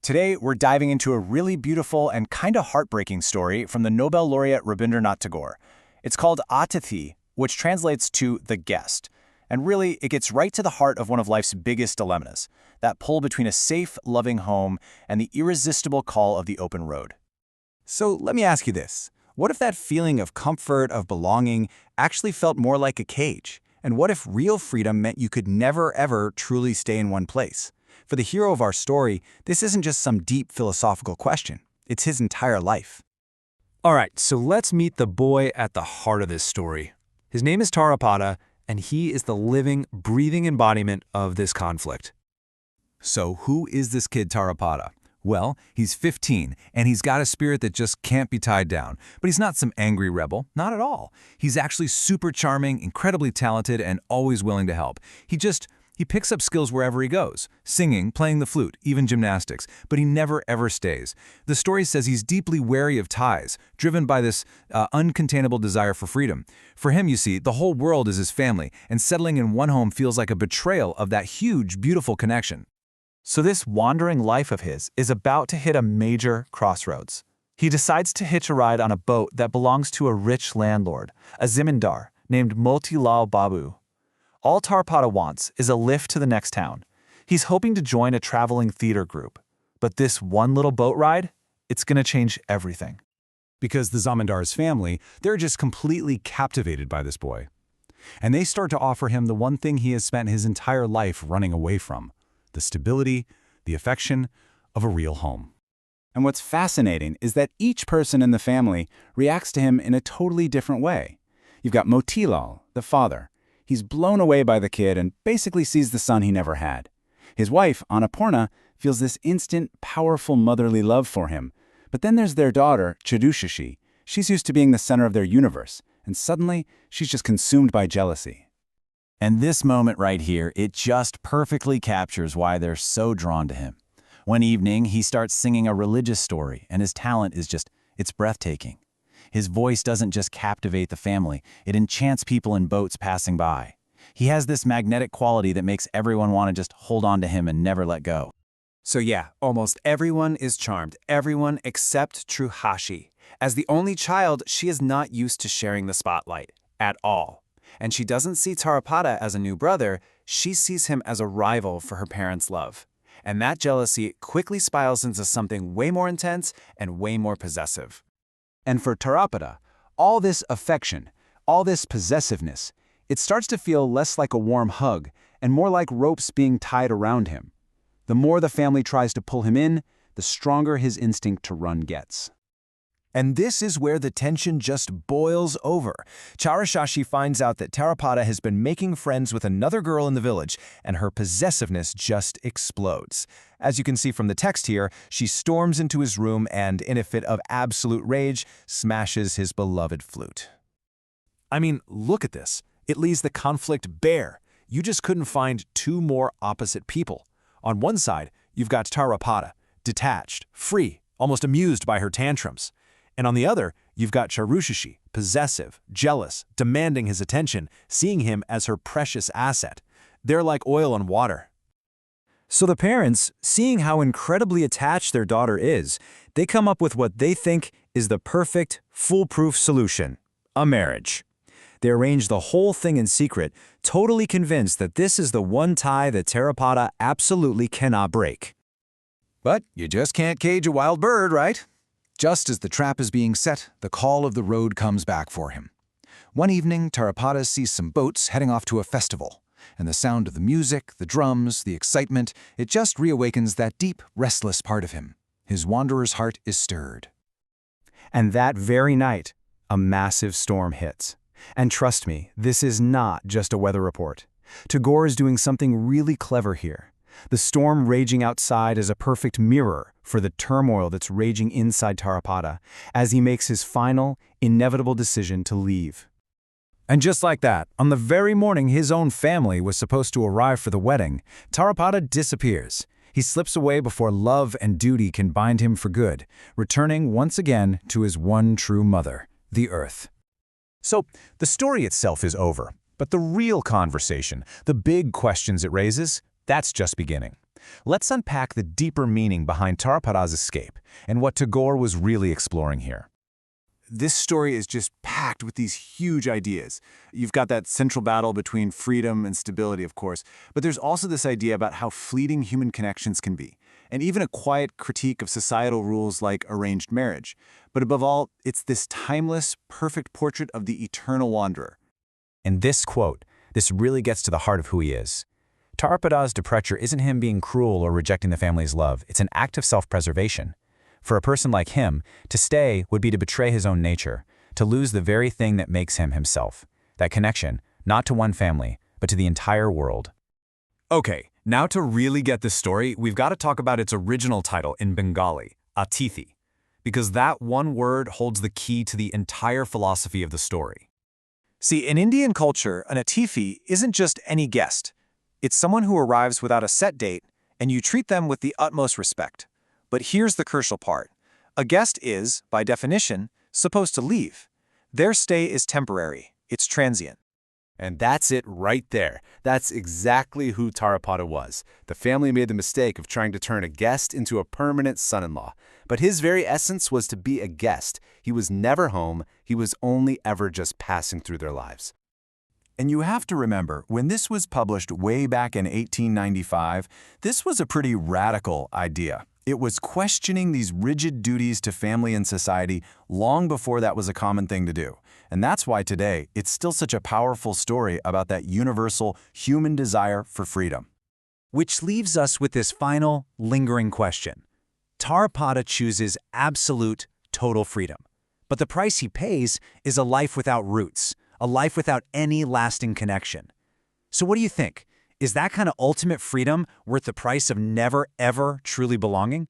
Today, we're diving into a really beautiful and kind of heartbreaking story from the Nobel laureate Rabindranath Tagore. It's called Atithi, which translates to the guest. And really, it gets right to the heart of one of life's biggest dilemmas, that pull between a safe, loving home and the irresistible call of the open road. So let me ask you this. What if that feeling of comfort, of belonging, actually felt more like a cage? And what if real freedom meant you could never, ever truly stay in one place? For the hero of our story, this isn't just some deep philosophical question. It's his entire life. All right, so let's meet the boy at the heart of this story. His name is Tarapada, and he is the living, breathing embodiment of this conflict. So who is this kid Tarapada? Well, he's 15, and he's got a spirit that just can't be tied down. But he's not some angry rebel, not at all. He's actually super charming, incredibly talented, and always willing to help. He picks up skills wherever he goes, singing, playing the flute, even gymnastics, but he never ever stays. The story says he's deeply wary of ties, driven by this uncontainable desire for freedom. For him, you see, the whole world is his family, and settling in one home feels like a betrayal of that huge, beautiful connection. So this wandering life of his is about to hit a major crossroads. He decides to hitch a ride on a boat that belongs to a rich landlord, a zamindar, named Motilal Babu. All Tarapada wants is a lift to the next town. He's hoping to join a traveling theater group. But this one little boat ride, it's going to change everything. Because the zamindar's family, they're just completely captivated by this boy. And they start to offer him the one thing he has spent his entire life running away from: the stability, the affection of a real home. And what's fascinating is that each person in the family reacts to him in a totally different way. You've got Motilal, the father. He's blown away by the kid and basically sees the son he never had. His wife, Annapurna, feels this instant, powerful motherly love for him. But then there's their daughter, Chadushashi. She's used to being the center of their universe, and suddenly she's just consumed by jealousy. And this moment right here, it just perfectly captures why they're so drawn to him. One evening, he starts singing a religious story, and his talent is it's breathtaking. His voice doesn't just captivate the family, it enchants people in boats passing by. He has this magnetic quality that makes everyone want to just hold on to him and never let go. So yeah, almost everyone is charmed, everyone except Truhashi. As the only child, she is not used to sharing the spotlight, at all. And she doesn't see Tarapada as a new brother, she sees him as a rival for her parents' love. And that jealousy quickly spirals into something way more intense and way more possessive. And for Tarapada, all this affection, all this possessiveness, it starts to feel less like a warm hug and more like ropes being tied around him. The more the family tries to pull him in, the stronger his instinct to run gets. And this is where the tension just boils over. Charashashi finds out that Tarapada has been making friends with another girl in the village, and her possessiveness just explodes. As you can see from the text here, she storms into his room and, in a fit of absolute rage, smashes his beloved flute. I mean, look at this. It leaves the conflict bare. You just couldn't find two more opposite people. On one side, you've got Tarapada, detached, free, almost amused by her tantrums. And on the other, you've got Charushashi, possessive, jealous, demanding his attention, seeing him as her precious asset. They're like oil and water. So the parents, seeing how incredibly attached their daughter is, they come up with what they think is the perfect, foolproof solution: a marriage. They arrange the whole thing in secret, totally convinced that this is the one tie that Tarapada absolutely cannot break. But you just can't cage a wild bird, right? Just as the trap is being set, the call of the road comes back for him. One evening, Tarapada sees some boats heading off to a festival, and the sound of the music, the drums, the excitement, it just reawakens that deep, restless part of him. His wanderer's heart is stirred. And that very night, a massive storm hits. And trust me, this is not just a weather report. Tagore is doing something really clever here. The storm raging outside is a perfect mirror for the turmoil that's raging inside Tarapada as he makes his final, inevitable decision to leave. And just like that, on the very morning his own family was supposed to arrive for the wedding, Tarapada disappears. He slips away before love and duty can bind him for good, returning once again to his one true mother, the earth. So, the story itself is over, but the real conversation, the big questions it raises, that's just beginning. Let's unpack the deeper meaning behind Tarapada's escape and what Tagore was really exploring here. This story is just packed with these huge ideas. You've got that central battle between freedom and stability, of course, but there's also this idea about how fleeting human connections can be, and even a quiet critique of societal rules like arranged marriage. But above all, it's this timeless, perfect portrait of the eternal wanderer. In this quote, this really gets to the heart of who he is. Tarapada's departure isn't him being cruel or rejecting the family's love, it's an act of self-preservation. For a person like him, to stay would be to betray his own nature, to lose the very thing that makes him himself. That connection, not to one family, but to the entire world. Okay, now to really get this story, we've got to talk about its original title in Bengali, Atithi, because that one word holds the key to the entire philosophy of the story. See, in Indian culture, an Atithi isn't just any guest. It's someone who arrives without a set date, and you treat them with the utmost respect. But here's the crucial part. A guest is, by definition, supposed to leave. Their stay is temporary. It's transient. And that's it right there. That's exactly who Tarapada was. The family made the mistake of trying to turn a guest into a permanent son-in-law. But his very essence was to be a guest. He was never home. He was only ever just passing through their lives. And you have to remember, when this was published way back in 1895, this was a pretty radical idea. It was questioning these rigid duties to family and society long before that was a common thing to do. And that's why today, it's still such a powerful story about that universal human desire for freedom. Which leaves us with this final, lingering question. Tarapada chooses absolute, total freedom. But the price he pays is a life without roots, a life without any lasting connection. So what do you think? Is that kind of ultimate freedom worth the price of never, ever truly belonging?